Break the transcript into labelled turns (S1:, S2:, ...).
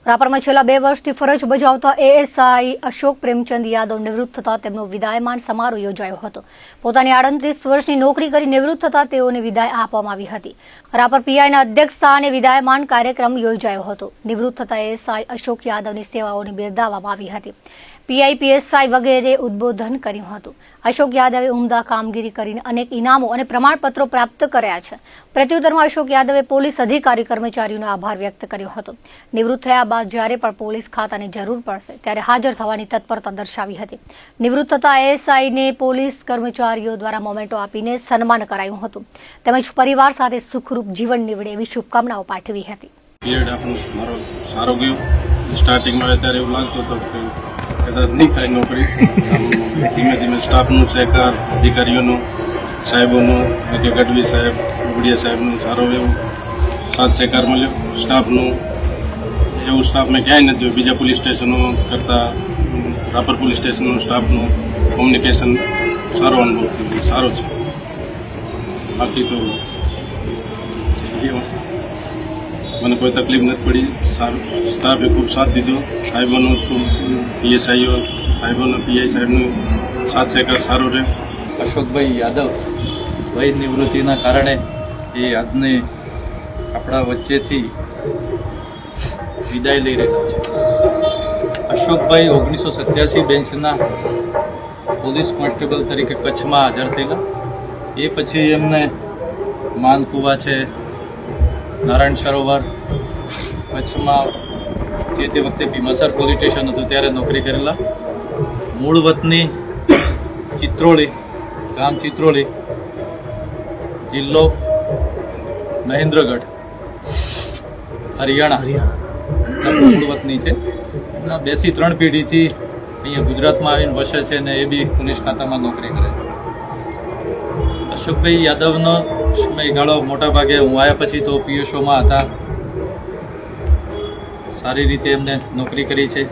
S1: રાપરમાં છેલ્લા 2 વર્ષથી ફરજ બજાવતા એએસઆઈ અશોક પ્રેમચંદ યાદવ નિવૃત્ત થતા તેમનો વિદાયમાન સમારોહ યોજાયો હતો। પોતાની 38 વર્ષની નોકરી કરી નિવૃત્ત થતા તેઓને વિદાય આપવામાં આવી હતી। રાપર પીઆઈના અધ્યક્ષસ્થાને વિદાયમાન કાર્યક્રમ યોજાયો હતો। નિવૃત્ત થતા એએસઆઈ અશોક યાદવની સેવાઓને બિરદાવવામાં આવી હતી। પીઆઈ પીએસઆઈ વગેરે ઉદ્બોધન કર્યું હતું। અશોક યાદવે ઉમદા કામગીરી કરીને અનેક ઇનામો અને પ્રમાણપત્રો પ્રાપ્ત કર્યા છે। પ્રત્યુત્તરમાં અશોક યાદવે પોલીસ અધિકારી કર્મચારીઓનો આભાર વ્યક્ત કર્યો હતો। નિવૃત્ત થયા બાદ જ્યારે પણ પોલીસ ખાતાની જરૂર પડશે ત્યારે હાજર થવાની તત્પરતા દર્શાવી હતી। નિવૃત્ત થતા એએસઆઈને પોલીસ કર્મચારીઓ દ્વારા મોમેન્ટો આપીને સન્માન કરાયું હતું તેમજ પરિવાર સાથે સુખરૂપ જીવન નીવડે એવી શુભકામનાઓ પાઠવી હતી।
S2: પીરિયડ આપણો મારો સારો ગયો। સ્ટાર્ટિંગમાં અત્યારે એવું લાગતું હતું કે કદાચ નહીં થાય નોકરી। ધીમે ધીમે સ્ટાફનું સહકાર, અધિકારીઓનો, સાહેબોનો, કે ગઢવી સાહેબ, ઉગડિયા સાહેબનો સારો એવો સાથ સહકાર મળ્યો। સ્ટાફનું એવું સ્ટાફ મેં ક્યાંય નથી જોયું। બીજા પોલીસ સ્ટેશનો કરતાં રાપર પોલીસ સ્ટેશનનું સ્ટાફનું કોમ્યુનિકેશન સારો અનુભવ થયો, સારો છે। બાકી તો મને કોઈ તકલીફ નથી પડી। સારું સ્ટાફે ખૂબ સાથ દીધો। સાહેબોનો ખૂબ પીએસઆઈઓ સાહેબોનો પીઆઈ સાહેબનો સાથ સહકાર સારો રહે।
S3: અશોકભાઈ યાદવ વય નિવૃત્તિના કારણે એ આજને આપણા વચ્ચેથી વિદાય લઈ રહ્યા છે। અશોકભાઈ 1987 બેન્ચના પોલીસ કોન્સ્ટેબલ તરીકે કચ્છમાં હાજર થયેલા। એ પછી એમને માનકુવા છે, નારાયણ સરોવર, કચ્છમાં તે વખતે ભીમાસર પોલીસ સ્ટેશન હતું ત્યારે નોકરી કરેલા। મૂળ વતની ચિત્રોલી, ગામ ચિત્રોલી, જિલ્લો મહેન્દ્રગઢ, હરિયાણા મૂળ વતની છે। એમના 2 થી 3 પેઢીથી અહીંયા ગુજરાતમાં આવીને વસે છે અને એ બી પોલીસ ખાતામાં નોકરી કરે છે। અશોકભાઈ યાદવનો સમયગાળો મોટા ભાગે હું આવ્યા પછી તો પીએસઓમાં હતા। સારી રીતે એમને નોકરી કરી છે।